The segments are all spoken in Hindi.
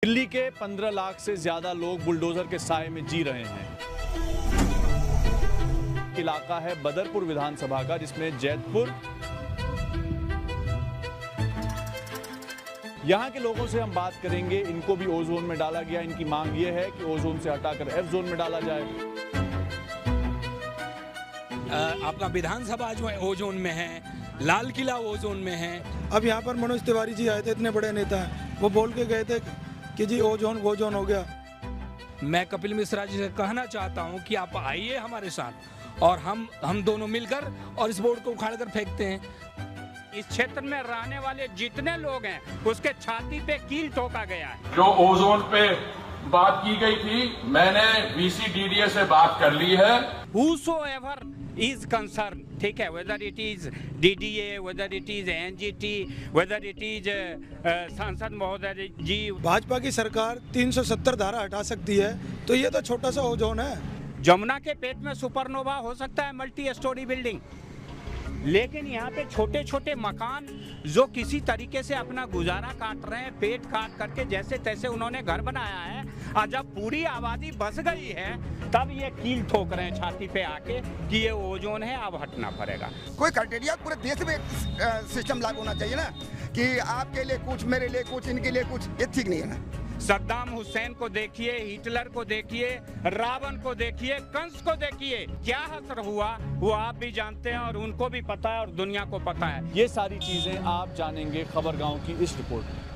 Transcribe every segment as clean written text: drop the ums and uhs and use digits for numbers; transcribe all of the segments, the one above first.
दिल्ली के 15 लाख से ज्यादा लोग बुलडोजर के साए में जी रहे हैं। इलाका है बदरपुर विधानसभा का, जिसमें जैतपुर। यहां के लोगों से हम बात करेंगे। इनको भी ओ जोन में डाला गया। इनकी मांग ये है कि ओ जोन से हटाकर एफ जोन में डाला जाए। आपका विधानसभा जो है ओ जोन में है, लाल किला ओ जोन में है। अब यहाँ पर मनोज तिवारी जी आए थे, इतने बड़े नेता हैं, वो बोल के गए थे कि जी ओ जोन गो जोन हो गया। मैं कपिल मिश्रा जी से कहना चाहता हूँ कि आप आइए हमारे साथ और हम दोनों मिलकर और इस बोर्ड को उखाड़ कर फेंकते हैं। इस क्षेत्र में रहने वाले जितने लोग हैं उसके छाती पे कील ठोका गया है। जो ओजोन पे बात की गई थी, मैंने VCDDA से बात कर ली है। Whosoever is concerned, ठीक है, whether it is DDA, whether it is NGT, whether it is सांसद महोदय जी। भाजपा की सरकार 370 धारा हटा सकती है, तो ये तो छोटा सा ओ जोन है। जमुना के पेट में सुपरनोवा हो सकता है, मल्टी स्टोरी बिल्डिंग, लेकिन यहाँ पे छोटे छोटे मकान जो किसी तरीके से अपना गुजारा काट रहे हैं, पेट काट करके जैसे तैसे उन्होंने घर बनाया है, और जब पूरी आबादी बस गई है तब ये कील ठोक रहे हैं छाती पे आके कि ये ओजोन है, अब हटना पड़ेगा। कोई क्राइटेरिया पूरे देश में सिस्टम लागू होना चाहिए ना, कि आपके लिए कुछ, मेरे लिए कुछ, इनके लिए कुछ, ये ठीक नहीं है ना। सद्दाम हुसैन को देखिए, हिटलर को देखिए, रावण को देखिए, कंस को देखिए, क्या असर हुआ वो आप भी जानते हैं और उनको भी पता है और दुनिया को पता है। ये सारी चीजें आप जानेंगे खबरगांव की इस रिपोर्ट में।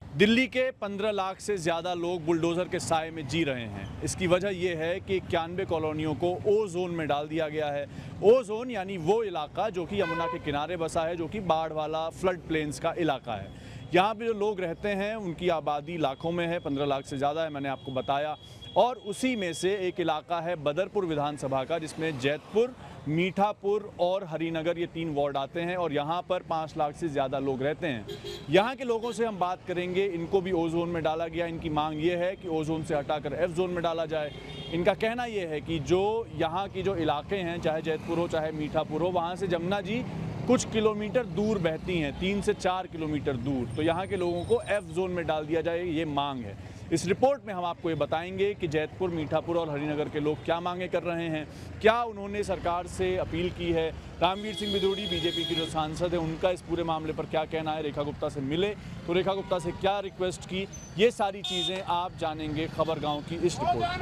दिल्ली के 15 लाख से ज्यादा लोग बुलडोजर के साए में जी रहे हैं। इसकी वजह यह है कि 91 कॉलोनियों को ओ जोन में डाल दिया गया है। ओ जोन यानी वो इलाका जो कि यमुना के किनारे बसा है, जो कि बाढ़ वाला फ्लड प्लेन्स का इलाका है। यहाँ पे जो लोग रहते हैं उनकी आबादी लाखों में है, 15 लाख से ज़्यादा है, मैंने आपको बताया। और उसी में से एक इलाका है बदरपुर विधानसभा का, जिसमें जैतपुर, मीठापुर और हरिनगर, ये 3 वार्ड आते हैं और यहाँ पर 5 लाख से ज़्यादा लोग रहते हैं। यहाँ के लोगों से हम बात करेंगे। इनको भी ओ जोन में डाला गया। इनकी मांग ये है कि ओ जोन से हटाकर एफ जोन में डाला जाए। इनका कहना ये है कि जो यहाँ की जो इलाके हैं, चाहे जैतपुर हो चाहे मीठापुर हो, वहाँ से जमुना जी कुछ किलोमीटर दूर बहती हैं, 3 से 4 किलोमीटर दूर। तो यहाँ के लोगों को एफ जोन में डाल दिया जाए, ये मांग है। इस रिपोर्ट में हम आपको ये बताएंगे कि जैतपुर, मीठापुर और हरिनगर के लोग क्या मांगे कर रहे हैं, क्या उन्होंने सरकार से अपील की है। रामवीर सिंह बिदूड़ी बीजेपी की जो सांसद है, उनका इस पूरे मामले पर क्या कहना है। रेखा गुप्ता से मिले तो रेखा गुप्ता से क्या रिक्वेस्ट की, ये सारी चीज़ें आप जानेंगे खबरगांव की इस रिपोर्ट में।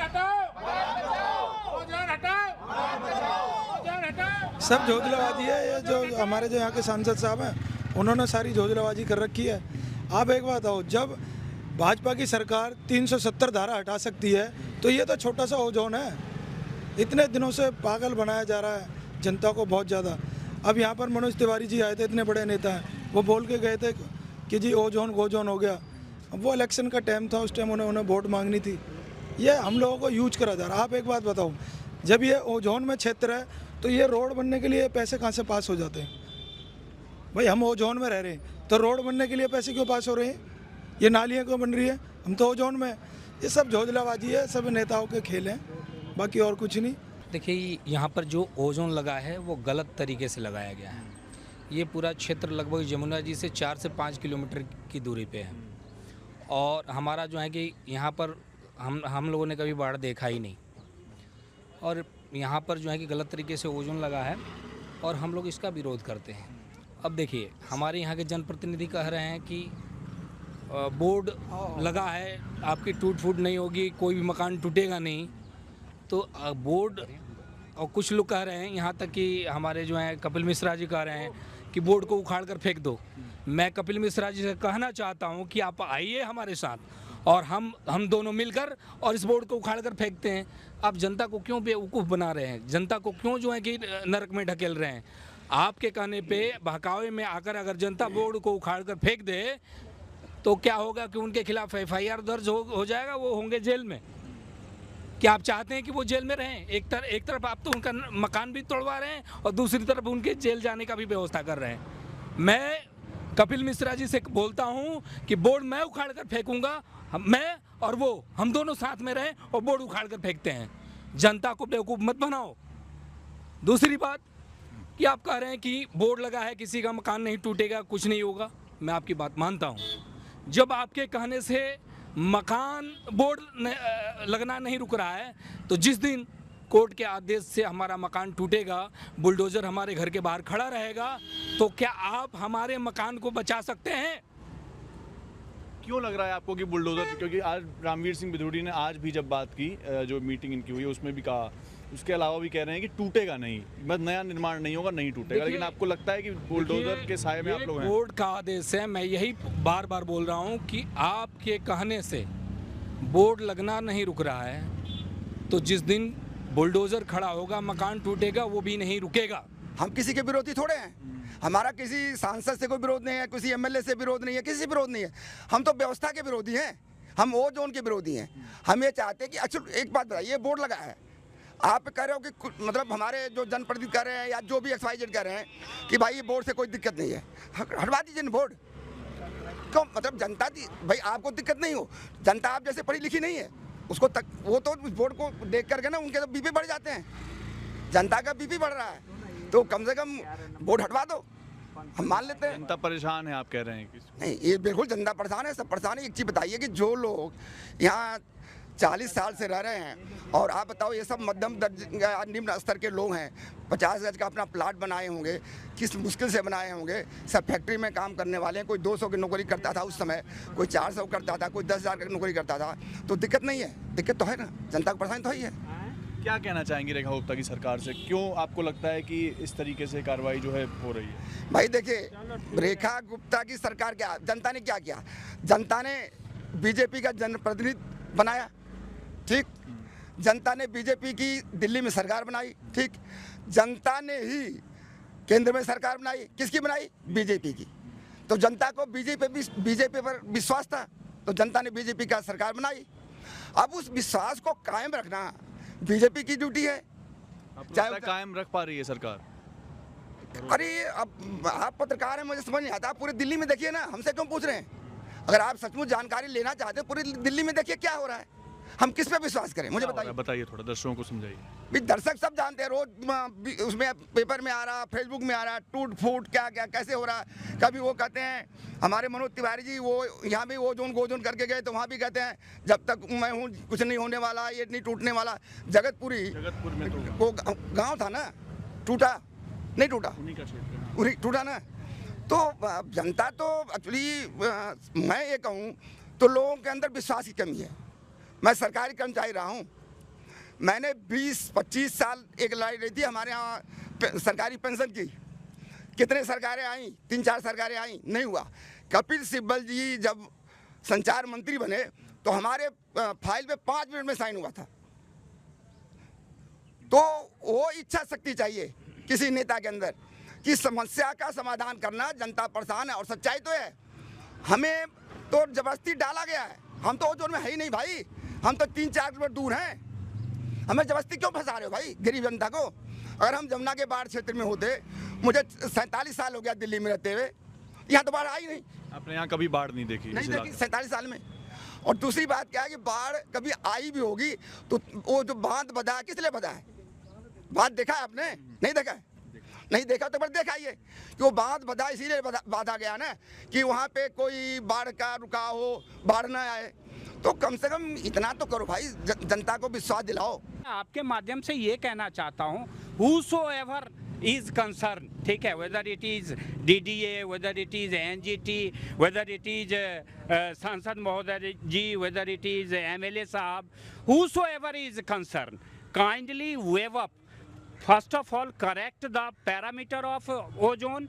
सब झोजलाबाजी है। ये जो हमारे जो यहाँ के सांसद साहब हैं, उन्होंने सारी झोजलाबाजी कर रखी है। आप एक बात हो, जब भाजपा की सरकार 370 धारा हटा सकती है, तो ये तो छोटा सा ओ जोन है। इतने दिनों से पागल बनाया जा रहा है जनता को बहुत ज़्यादा। अब यहाँ पर मनोज तिवारी जी आए थे, इतने बड़े नेता हैं, वो बोल के गए थे कि जी ओ जोन गो जोन हो गया। अब वो इलेक्शन का टाइम था, उस टाइम उन्हें वोट मांगनी थी। ये हम लोगों को यूज करा जा रहा है। आप एक बात बताओ, जब ये ओ जोन में क्षेत्र है तो ये रोड बनने के लिए पैसे कहाँ से पास हो जाते हैं? भाई हम ओ जोन में रह रहे हैं तो रोड बनने के लिए पैसे क्यों पास हो रहे हैं? ये नालियाँ क्यों बन रही है? हम तो ओ जोन में। ये सब झोजलाबाजी है, सब नेताओं के खेल हैं, बाकी और कुछ नहीं। देखिए, यहाँ पर जो ओ जोन लगा है वो गलत तरीके से लगाया गया है। ये पूरा क्षेत्र लगभग जमुना जी से 4 से 5 किलोमीटर की दूरी पे है और हमारा जो है कि यहाँ पर हम लोगों ने कभी बाढ़ देखा ही नहीं, और यहाँ पर जो है कि गलत तरीके से ओ जोन लगा है और हम लोग इसका विरोध करते हैं। अब देखिए, हमारे यहाँ के जनप्रतिनिधि कह रहे हैं कि बोर्ड लगा है, आपकी टूट फूट नहीं होगी, कोई भी मकान टूटेगा नहीं। तो बोर्ड, और कुछ लोग कह रहे हैं, यहाँ तक कि हमारे जो हैं कपिल मिश्रा जी कह रहे हैं कि बोर्ड को उखाड़ कर फेंक दो। मैं कपिल मिश्रा जी से कहना चाहता हूँ कि आप आइए हमारे साथ और हम दोनों मिलकर और इस बोर्ड को उखाड़ कर फेंकते हैं। आप जनता को क्यों बेवकूफ़ बना रहे हैं? जनता को क्यों जो है कि नरक में ढकेल रहे हैं? आपके कहने पे बहकावे में आकर अगर जनता बोर्ड को उखाड़ कर फेंक दे तो क्या होगा कि उनके खिलाफ FIR दर्ज हो जाएगा, वो होंगे जेल में। क्या आप चाहते हैं कि वो जेल में रहें? एक तरफ आप तो उनका मकान भी तोड़वा रहे हैं और दूसरी तरफ उनके जेल जाने का भी व्यवस्था कर रहे हैं। मैं कपिल मिश्रा जी से बोलता हूं कि बोर्ड मैं उखाड़ कर फेंकूंगा, मैं और वो, हम दोनों साथ में रहें और बोर्ड उखाड़ कर फेंकते हैं। जनता को बेवकूफ़ मत बनाओ। दूसरी बात कि आप कह रहे हैं कि बोर्ड लगा है, किसी का मकान नहीं टूटेगा, कुछ नहीं होगा। मैं आपकी बात मानता हूँ। जब आपके कहने से मकान बोर्ड लगना नहीं रुक रहा है, तो जिस दिन कोर्ट के आदेश से हमारा मकान टूटेगा, बुलडोज़र हमारे घर के बाहर खड़ा रहेगा, तो क्या आप हमारे मकान को बचा सकते हैं? क्यों लग रहा है आपको कि बुलडोज़र, क्योंकि आज रामवीर सिंह बिधूड़ी ने आज भी जब बात की, जो मीटिंग इनकी हुई उसमें भी कहा, उसके अलावा भी कह रहे हैं कि टूटेगा नहीं, बस नया निर्माण नहीं होगा, नहीं टूटेगा, लेकिन आपको लगता है कि बुलडोज़र के साए में आप लोग हैं? कोर्ट का आदेश है, मैं यही बार बार बोल रहा हूँ कि आपके कहने से बोर्ड लगना नहीं रुक रहा है, तो जिस दिन बुलडोज़र खड़ा होगा, मकान टूटेगा, वो भी नहीं रुकेगा। हम किसी के विरोधी थोड़े हैं, हमारा किसी सांसद से कोई विरोध नहीं है, किसी एमएलए से विरोध नहीं है, किसी से विरोध नहीं है। हम तो व्यवस्था के विरोधी हैं, हम वो जोन के विरोधी हैं। हम ये चाहते हैं कि अच्छा एक बात बताइए, बोर्ड लगा है, आप कह रहे हो कि मतलब हमारे जो जनप्रतिनिधि कर रहे हैं या जो भी XYZ कर रहे हैं कि भाई ये बोर्ड से कोई दिक्कत नहीं है, हटवा दीजिए ना बोर्ड। क्यों? मतलब जनता भाई आपको दिक्कत नहीं हो, जनता आप जैसे पढ़ी लिखी नहीं है, उसको तक वो तो बोर्ड को देख करके ना उनके तो बीपी बढ़ जाते हैं, जनता का बीपी बढ़ रहा है, तो कम से कम बोर्ड हटवा दो, हम मान लेते हैं। जनता परेशान है आप कह रहे हैं? नहीं, ये बिल्कुल जनता परेशान है, सब परेशान है। एक चीज़ बताइए कि जो लोग यहाँ 40 साल से रह रहे हैं, और आप बताओ ये सब मध्यम निम्न स्तर के लोग हैं, 50 गज का अपना प्लाट बनाए होंगे, किस मुश्किल से बनाए होंगे, सब फैक्ट्री में काम करने वाले हैं, कोई 200 की नौकरी करता था उस समय, कोई 400 करता था, कोई 10,000 की नौकरी करता था, तो दिक्कत नहीं है, दिक्कत तो है ना, जनता को परेशानी तो ही है। क्या कहना चाहेंगे रेखा गुप्ता की सरकार से? क्यों आपको लगता है कि इस तरीके से कार्रवाई जो है हो रही है? भाई देखिए, रेखा गुप्ता की सरकार क्या, जनता ने क्या किया? जनता ने बीजेपी का जनप्रतिनिधि बनाया, ठीक, जनता ने बीजेपी की दिल्ली में सरकार बनाई, ठीक, जनता ने ही केंद्र में सरकार बनाई, किसकी बनाई? बीजेपी की। तो जनता को बीजेपी पर विश्वास था, तो जनता ने बीजेपी का सरकार बनाई। अब उस विश्वास को कायम रखना बीजेपी की ड्यूटी है। चाहे कायम रख पा रही है सरकार? अरे अब आप पत्रकार हैं, मुझे समझ नहीं आता, आप पूरी दिल्ली में देखिए ना, हमसे क्यों पूछ रहे हैं? अगर आप सचमुच जानकारी लेना चाहते हैं, पूरी दिल्ली में देखिए क्या हो रहा है, हम किस पे विश्वास करें? मुझे बताइए थोड़ा, दर्शकों को समझाइए। भी दर्शक सब जानते हैं, रोज उसमें पेपर में आ रहा, फेसबुक में आ रहा, टूट फूट क्या क्या कैसे हो रहा। कभी वो कहते हैं हमारे मनोज तिवारी जी, वो यहाँ भी वो जोन गोजोन करके गए, तो वहाँ भी कहते हैं जब तक मैं हूँ कुछ नहीं होने वाला, ये नहीं टूटने वाला। जगतपुर में तो वो गाँव था ना, टूटा नहीं टूटा, उन्हीं टूटा ना। तो जनता तो एक्चुअली मैं ये कहूँ तो लोगों के अंदर विश्वास की कमी है। मैं सरकारी कर्मचारी रहा हूँ, मैंने 20-25 साल एक लड़ाई रही थी हमारे यहाँ सरकारी पेंशन की। कितने सरकारें आई, 3-4 सरकारें आई, नहीं हुआ। कपिल सिब्बल जी जब संचार मंत्री बने तो हमारे फाइल पे 5 मिनट में साइन हुआ था। तो वो इच्छा शक्ति चाहिए किसी नेता के अंदर कि समस्या का समाधान करना। जनता परेशान है, और सच्चाई तो है, हमें तो जबरदस्ती डाला गया है। हम तो जोन में है ही नहीं भाई, हम तो 3-4 किलोमीटर दूर हैं, हमें जबरदस्ती क्यों फंसा रहे हो भाई गरीब जनता को? अगर हम जमुना के बाढ़ क्षेत्र में होते, मुझे 47 साल हो गया दिल्ली में रहते हुए, यहाँ तो बाढ़ आई नहीं। आपने यहाँ कभी बाढ़ नहीं देखी? 47 साल में। और दूसरी बात क्या है कि बाढ़ कभी आई भी होगी तो वो जो बांध बंधा है, किस लिए बंधा है? बांध देखा है आपने? नहीं देखा है? नहीं देखा तो बस देखाइए कि वो बांध बंधा इसीलिए बांधा गया ना कि वहाँ पे कोई बाढ़ का रुकाव हो, बाढ़ ना आए। तो कम से कम इतना तो करो भाई, जनता को विश्वास दिलाओ। आपके माध्यम से ये कहना चाहता हूँ, whosoever is concerned, ठीक है, whether it is DDA, whether it is NGT, whether it is सांसद महोदय जी, whether it is MLA साहब, whosoever is concerned, kindly waive up. First of all, correct the parameter of ozone,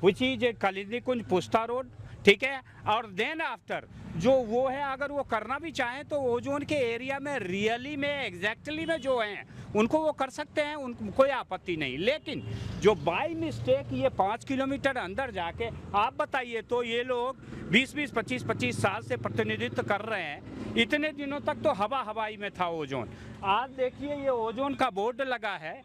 which is Kalindi कुंज पुस्ता रोड, ठीक है। और देन आफ्टर जो वो है, अगर वो करना भी चाहें तो ओजोन के एरिया में रियली में एग्जैक्टली में जो हैं उनको वो कर सकते हैं, उनको कोई आपत्ति नहीं। लेकिन जो बाय मिस्टेक ये 5 किलोमीटर अंदर जाके, आप बताइए, तो ये लोग 20-20, 25-25 साल से प्रतिनिधित्व कर रहे हैं। इतने दिनों तक तो हवाई में था ओजोन। आज देखिए ये ओजोन का बोर्ड लगा है,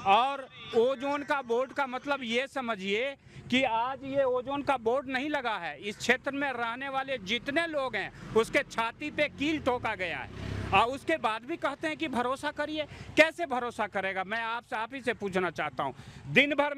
और ओजोन का बोर्ड का मतलब ये समझिए कि आज ये ओजोन का बोर्ड नहीं लगा है, इस क्षेत्र में रहने वाले जितने लोग हैं उसके छाती पे कील ठोका गया है। और उसके बाद भी कहते हैं कि भरोसा करिए। कैसे भरोसा करेगा? मैं आपसे आप ही से पूछना चाहता हूँ, दिन भर